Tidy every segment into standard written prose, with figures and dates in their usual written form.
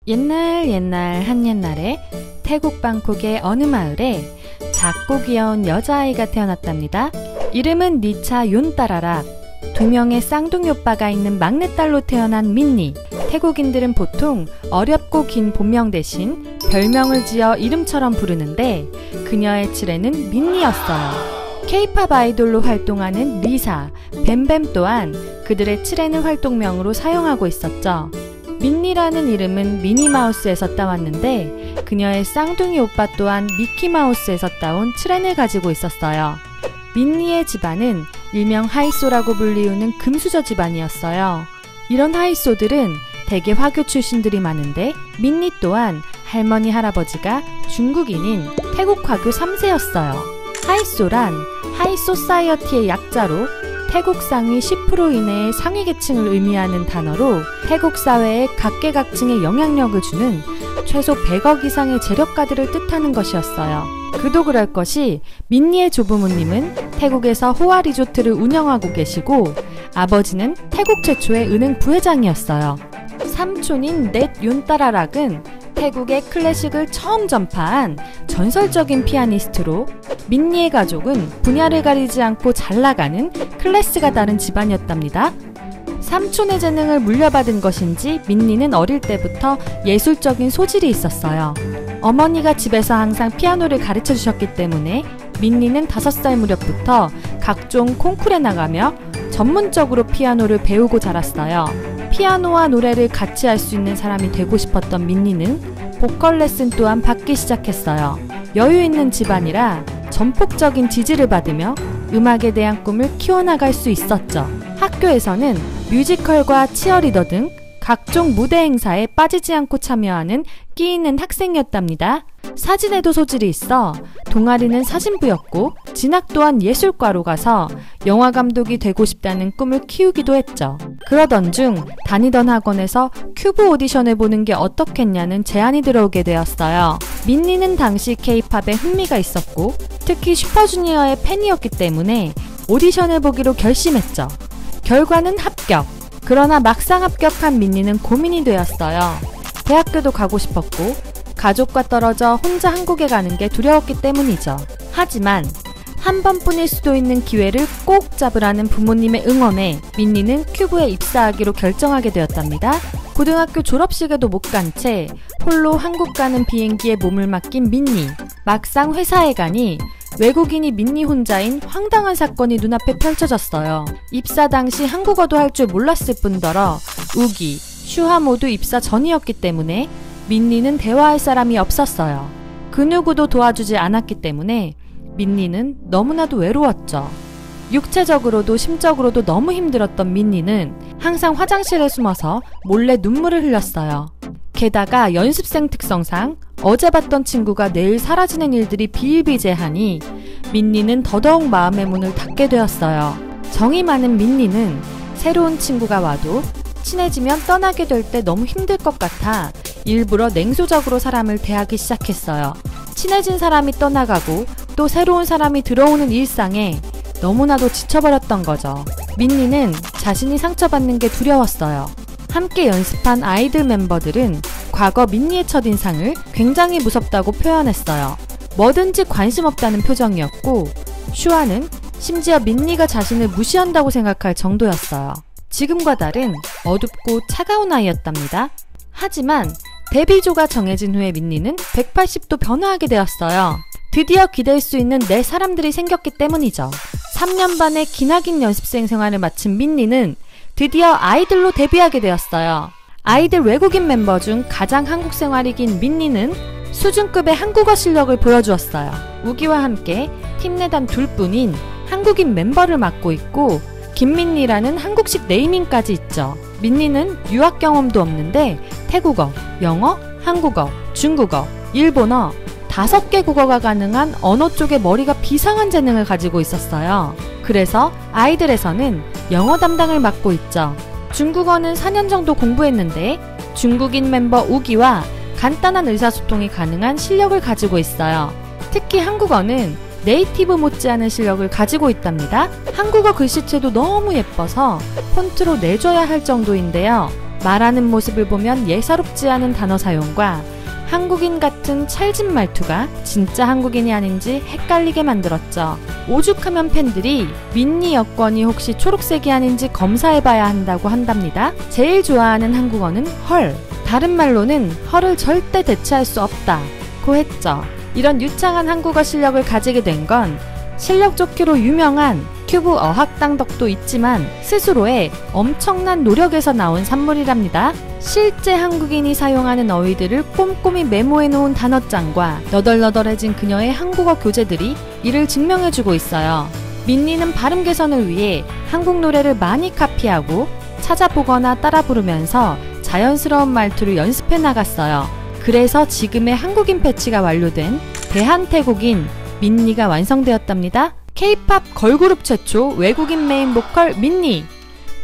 옛날 한옛날에 태국 방콕의 어느 마을에 작고 귀여운 여자아이가 태어났답니다. 이름은 니차 윤따라락. 2명의 쌍둥이 오빠가 있는 막내딸로 태어난 민니. 태국인들은 보통 어렵고 긴 본명 대신 별명을 지어 이름처럼 부르는데 그녀의 칠레는 민니였어요. K-팝 아이돌로 활동하는 리사, 뱀뱀 또한 그들의 칠레는 활동명으로 사용하고 있었죠. 민니라는 이름은 미니마우스에서 따왔는데 그녀의 쌍둥이 오빠 또한 미키마우스에서 따온 칠렌을 가지고 있었어요. 민니의 집안은 일명 하이소라고 불리우는 금수저 집안이었어요. 이런 하이소들은 대개 화교 출신들이 많은데 민니 또한 할머니 할아버지가 중국인인 태국 화교 3세였어요. 하이소란 하이소사이어티의 약자로 태국 상위 10% 이내의 상위 계층을 의미하는 단어로 태국 사회에 각계각층에 영향력을 주는 최소 100억 이상의 재력가들을 뜻하는 것이었어요. 그도 그럴 것이 민니의 조부모님은 태국에서 호화 리조트를 운영하고 계시고 아버지는 태국 최초의 은행 부회장이었어요. 삼촌인 넷 윤따라락은 태국의 클래식을 처음 전파한 전설적인 피아니스트로 민니의 가족은 분야를 가리지 않고 잘 나가는 클래스가 다른 집안이었답니다. 삼촌의 재능을 물려받은 것인지 민니는 어릴 때부터 예술적인 소질이 있었어요. 어머니가 집에서 항상 피아노를 가르쳐 주셨기 때문에 민니는 5살 무렵부터 각종 콩쿠르에 나가며 전문적으로 피아노를 배우고 자랐어요. 피아노와 노래를 같이 할 수 있는 사람이 되고 싶었던 민니는 보컬 레슨 또한 받기 시작했어요. 여유 있는 집안이라 전폭적인 지지를 받으며 음악에 대한 꿈을 키워나갈 수 있었죠. 학교에서는 뮤지컬과 치어리더 등 각종 무대 행사에 빠지지 않고 참여하는 끼 있는 학생이었답니다. 사진에도 소질이 있어 동아리는 사진부였고 진학 또한 예술과로 가서 영화감독이 되고 싶다는 꿈을 키우기도 했죠. 그러던 중 다니던 학원에서 큐브 오디션을 보는 게 어떻겠냐는 제안이 들어오게 되었어요. 민니는 당시 K-팝에 흥미가 있었고 특히 슈퍼주니어의 팬이었기 때문에 오디션을 보기로 결심했죠. 결과는 합격! 그러나 막상 합격한 민니는 고민이 되었어요. 대학교도 가고 싶었고 가족과 떨어져 혼자 한국에 가는 게 두려웠기 때문이죠. 하지만 한 번뿐일 수도 있는 기회를 꼭 잡으라는 부모님의 응원에 민니는 큐브에 입사하기로 결정하게 되었답니다. 고등학교 졸업식에도 못 간 채 홀로 한국 가는 비행기에 몸을 맡긴 민니. 막상 회사에 가니 외국인이 민니 혼자인 황당한 사건이 눈앞에 펼쳐졌어요. 입사 당시 한국어도 할 줄 몰랐을 뿐더러 우기, 슈하 모두 입사 전이었기 때문에 민니는 대화할 사람이 없었어요. 그 누구도 도와주지 않았기 때문에 민니는 너무나도 외로웠죠. 육체적으로도 심적으로도 너무 힘들었던 민니는 항상 화장실에 숨어서 몰래 눈물을 흘렸어요. 게다가 연습생 특성상 어제 봤던 친구가 내일 사라지는 일들이 비일비재하니 민니는 더더욱 마음의 문을 닫게 되었어요. 정이 많은 민니는 새로운 친구가 와도 친해지면 떠나게 될 때 너무 힘들 것 같아 일부러 냉소적으로 사람을 대하기 시작했어요. 친해진 사람이 떠나가고 또 새로운 사람이 들어오는 일상에 너무나도 지쳐버렸던 거죠. 민니는 자신이 상처받는 게 두려웠어요. 함께 연습한 아이들 멤버들은 과거 민니의 첫인상을 굉장히 무섭다고 표현했어요. 뭐든지 관심 없다는 표정이었고 슈아는 심지어 민니가 자신을 무시한다고 생각할 정도였어요. 지금과 다른 어둡고 차가운 아이였답니다. 하지만 데뷔조가 정해진 후에 민니는 180도 변화하게 되었어요. 드디어 기댈 수 있는 내 사람들이 생겼기 때문이죠. 3년 반의 기나긴 연습생 생활을 마친 민니는 드디어 아이들로 데뷔하게 되었어요. 아이들 외국인 멤버 중 가장 한국 생활이 긴 민니는 수준급의 한국어 실력을 보여주었어요. 우기와 함께 팀 내 단 둘뿐인 한국인 멤버를 맡고 있고 김민니라는 한국식 네이밍까지 있죠. 민니는 유학 경험도 없는데 태국어, 영어, 한국어, 중국어, 일본어 5개 국어가 가능한 언어 쪽에 머리가 비상한 재능을 가지고 있었어요. 그래서 아이들에서는 영어 담당을 맡고 있죠. 중국어는 4년 정도 공부했는데 중국인 멤버 우기와 간단한 의사소통이 가능한 실력을 가지고 있어요. 특히 한국어는 네이티브 못지않은 실력을 가지고 있답니다. 한국어 글씨체도 너무 예뻐서 폰트로 내줘야 할 정도인데요. 말하는 모습을 보면 예사롭지 않은 단어 사용과 한국인 같은 찰진 말투가 진짜 한국인이 아닌지 헷갈리게 만들었죠. 오죽하면 팬들이 민니 여권이 혹시 초록색이 아닌지 검사해봐야 한다고 한답니다. 제일 좋아하는 한국어는 헐, 다른 말로는 헐을 절대 대체할 수 없다고 했죠. 이런 유창한 한국어 실력을 가지게 된 건 실력 좋기로 유명한 큐브 어학당 덕도 있지만 스스로의 엄청난 노력에서 나온 산물이랍니다. 실제 한국인이 사용하는 어휘들을 꼼꼼히 메모해 놓은 단어장과 너덜너덜해진 그녀의 한국어 교재들이 이를 증명해주고 있어요. 민니는 발음 개선을 위해 한국 노래를 많이 카피하고 찾아보거나 따라 부르면서 자연스러운 말투를 연습해 나갔어요. 그래서 지금의 한국인 패치가 완료된 대한태국인 민니가 완성되었답니다. K-팝 걸그룹 최초 외국인 메인 보컬 민니.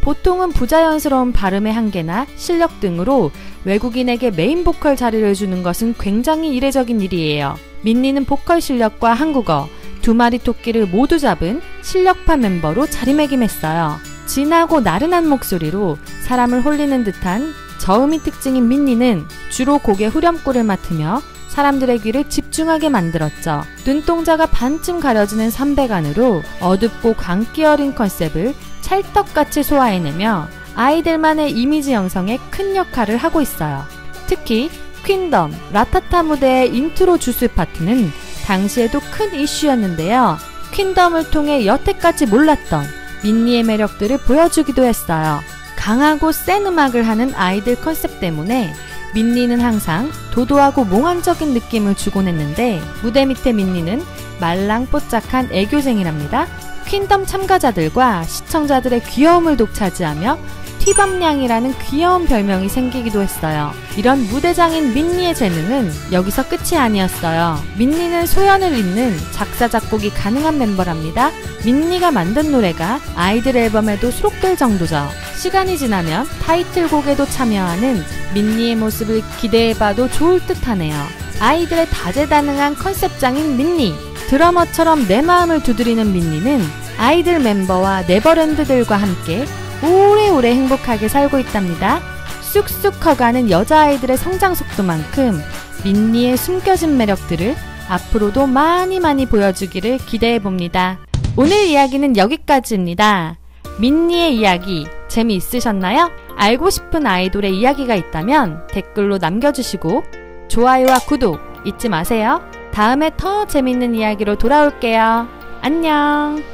보통은 부자연스러운 발음의 한계나 실력 등으로 외국인에게 메인 보컬 자리를 주는 것은 굉장히 이례적인 일이에요. 민니는 보컬 실력과 한국어 두 마리 토끼를 모두 잡은 실력파 멤버로 자리매김했어요. 진하고 나른한 목소리로 사람을 홀리는 듯한 저음이 특징인 민니는 주로 곡의 후렴구를 맡으며 사람들의 귀를 집중하게 만들었죠. 눈동자가 반쯤 가려지는 삼배간으로 어둡고 광기 어린 컨셉을 찰떡같이 소화해내며 아이들만의 이미지 형성에 큰 역할을 하고 있어요. 특히 퀸덤, 라타타 무대의 인트로 주스 파트는 당시에도 큰 이슈였는데요. 퀸덤을 통해 여태까지 몰랐던 민니의 매력들을 보여주기도 했어요. 강하고 센 음악을 하는 아이들 컨셉 때문에 민니는 항상 도도하고 몽환적인 느낌을 주곤 했는데 무대 밑에 민니는 말랑뽀짝한 애교쟁이랍니다. 퀸덤 참가자들과 시청자들의 귀여움을 독차지하며 튀밤냥이라는 귀여운 별명이 생기기도 했어요. 이런 무대장인 민니의 재능은 여기서 끝이 아니었어요. 민니는 소연을 잇는 작사 작곡이 가능한 멤버랍니다. 민니가 만든 노래가 아이들 앨범에도 수록될 정도죠. 시간이 지나면 타이틀곡에도 참여하는 민니의 모습을 기대해봐도 좋을 듯하네요. 아이들의 다재다능한 컨셉장인 민니. 드러머처럼 내 마음을 두드리는 민니는 아이들 멤버와 네버랜드들과 함께 오래오래 행복하게 살고 있답니다. 쑥쑥 커가는 여자아이들의 성장 속도만큼 민니의 숨겨진 매력들을 앞으로도 많이 보여주기를 기대해봅니다. 오늘 이야기는 여기까지입니다. 민니의 이야기 재미있으셨나요? 알고 싶은 아이돌의 이야기가 있다면 댓글로 남겨주시고 좋아요와 구독 잊지 마세요. 다음에 더 재밌는 이야기로 돌아올게요. 안녕.